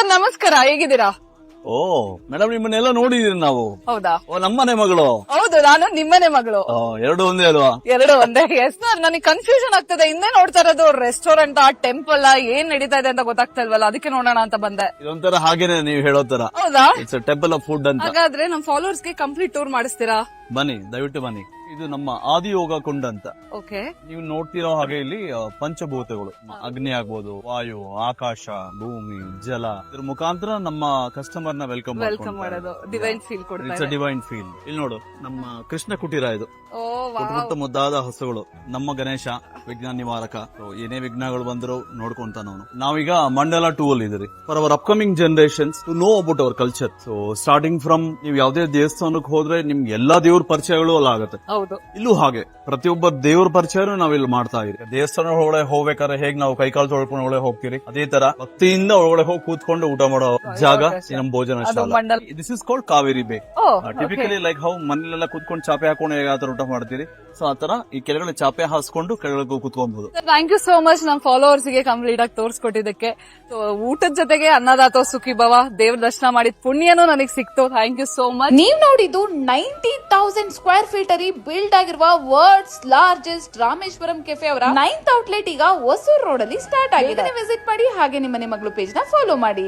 Sir ನಮಸ್ಕಾರ, ಹೇಗಿದ್ದೀರಾ? ಓ madam, ನಿಮ್ಮನ್ನೆಲ್ಲ ನೋಡಿದೀರಿ ನಾವು. ಹೌದಾ? ಓ, ನಮ್ಮನೆ ಮಗಳು. ಹೌದು, ನಾನು ನಿಮ್ಮನೆ ಮಗಳು. ಎರಡು ಒಂದೇ ಅಲ್ವಾ? ಎರಡು ಒಂದೇ. ಎಸ್ ಸರ್, ನನಗೆ ಕನ್ಫ್ಯೂಷನ್ ಆಗ್ತದೆ. ಹಿಂದೆ ನೋಡ್ತಾ ಇರೋದು ರೆಸ್ಟೋರೆಂಟ್ ಟೆಂಪಲ್ ಏನ್ ನಡೀತಾ ಇದೆ ಅಂತ ಗೊತ್ತಾಗ್ತಾ ಇಲ್ವಲ್ಲ, ಅದಕ್ಕೆ ನೋಡೋಣ ಅಂತ ಬಂದೆ. ಇದೊಂಥರ ಹಾಗೇನೆ ನೀವು ಹೇಳೋ ತರ. ಹೌದಾ? ಇಟ್ಸ್ ಟೆಂಪಲ್ ಆಫ್ ಫುಡ್ ಅಂತ. ಹಾಗಾದ್ರೆ ನಮ್ ಫಾಲೋವರ್ಸ್ ಗೆ ಕಂಪ್ಲೀಟ್ ಟೂರ್ ಮಾಡಿಸ್ತೀರಾ? ಬನ್ನಿ, ದಯವಿಟ್ಟು ಬನ್ನಿ. ಇದು ನಮ್ಮ ಆದಿಯೋಗ ಕುಂಡ ಅಂತ. ಓಕೆ. ನೀವು ನೋಡ್ತಿರೋ ಹಾಗೆ ಇಲ್ಲಿ ಪಂಚಭೂತಗಳು, ಅಗ್ನಿ ಆಗ್ಬೋದು, ವಾಯು, ಆಕಾಶ, ಭೂಮಿ, ಜಲ, ಇದ್ರ ಮುಖಾಂತರ ನಮ್ಮ ಕಸ್ಟಮರ್ ನ ವೆಲ್ಕಮ್ ಮಾಡೋದು ಡಿವೈನ್ ಫೀಲ್ ಕೊಡ್ತಾ ಇಟ್ಸ್ ಅ ಡಿವೈನ್ ಫೀಲ್. ಇಲ್ಲಿ ನೋಡು, ನಮ್ಮ ಕೃಷ್ಣ ಕುಟೀರ ಇದು. ಓ ಪುಟ್ಟ ಮುದ್ದಾದ ಹಸುಗಳು. ನಮ್ಮ ಗಣೇಶ ವಿಘ್ನ ನಿವಾರಕ. ಏನೇ ವಿಘ್ನಗಳು ಬಂದ್ರು ನೋಡ್ಕೊಂತ ನಾವೀಗ ಮಂಡಲ 2 ಅಲ್ಲಿ ಇದ್ರಿ. For our upcoming generations to know about our culture. So starting from ನೀವು ಯಾವ್ದೇ ದೇವಸ್ಥಾನಕ್ಕೆ ಹೋದ್ರೆ ನಿಮ್ಗೆ ಎಲ್ಲಾ ದೇವ್ರ ಪರಿಚಯಗಳು ಅಲ್ಲ ಆಗುತ್ತೆ. ಹೌದು, ಇಲ್ಲೂ ಹಾಗೆ ಪ್ರತಿಯೊಬ್ಬ ದೇವ್ರ ಪರಿಚಯನೂ ನಾವಿಲ್ಲಿ ಮಾಡ್ತಾ ಇದೀವಿ. ದೇವಸ್ಥಾನ ಒಳಗಡೆ ಹೋಗ್ಬೇಕಾದ್ರೆ ಹೇಗ್ ನಾವು ಕೈಕಾಲು ತೊಳ್ಕೊಂಡು ಒಳಗೆ ಹೋಗ್ತೀರಿ, ಅದೇ ತರ ಭಕ್ತಿಯಿಂದ ಒಳಗಡೆ ಹೋಗಿ ಕೂತ್ಕೊಂಡು ಊಟ ಮಾಡೋ ಜಾಗ ನಮ್ಮ ಭೋಜನ ಶಾಲೆ. ದಿಸ್ ಇಸ್ ಕಾಲ್ಡ್ ಕಾವೇರಿ ಬೇ. ಟಿಪಿಕಲಿ ಲೈಕ್ ಹೌ ಮನೇಲೆಲ್ಲ ಕೂತ್ಕೊಂಡು ಚಾಪೆ ಹಾಕೊಂಡು ಹೇಗೆ ಆತರ ಊಟ ಮಾಡ್ತೀರಿ, ಸೊ ಆತರ ಈ ಕೆಳಗಡೆ ಚಾಪೆ ಹಾಸ್ಕೊಂಡು ಕೆಳಗಡೆ ಕೂತ್ಕೊಬಹುದು. ಥ್ಯಾಂಕ್ ಯು ಸೋ ಮಚ್ ನಮ್ ಫಾಲೋವರ್ಸ್ ಗೆ ಕಂಪ್ಲೀಟ್ ಆಗಿ ತೋರಿಸ್ಕೊಟ್ಟಿದ್ದಕ್ಕೆ. ಊಟದ ಜೊತೆಗೆ ಅನ್ನದಾತೋ ಸುಖಿ ಭವ, ದೇವ್ರ ದರ್ಶನ ಮಾಡಿದ ಪುಣ್ಯನೂ ನನಗೆ ಸಿಕ್ತು. Thank you so much. ನೀವ್ ನೋಡಿದ್ದು 90,000 ಸ್ಕ್ವೇರ್ ಫೀಟ್ ಅಲ್ಲಿ ಬಿಲ್ಡ್ ಆಗಿರುವ ವರ್ಲ್ಡ್ಸ್ ಲಾರ್ಜೆಸ್ಟ್ ರಾಮೇಶ್ವರಂ ಕೆಫೆ ಅವರ 9th ಔಟ್ಲೆಟ್ ಈಗ ಹೊಸೂರ್ ರೋಡ್ ಅಲ್ಲಿ ಸ್ಟಾರ್ಟ್ ಆಗಿದೆ. ವಿಸಿಟ್ ಮಾಡಿ, ಹಾಗೆ ನಿಮ್ಮ ಮನೆ ಮಗಳು ಪೇಜ್ ನ ಫಾಲೋ ಮಾಡಿ.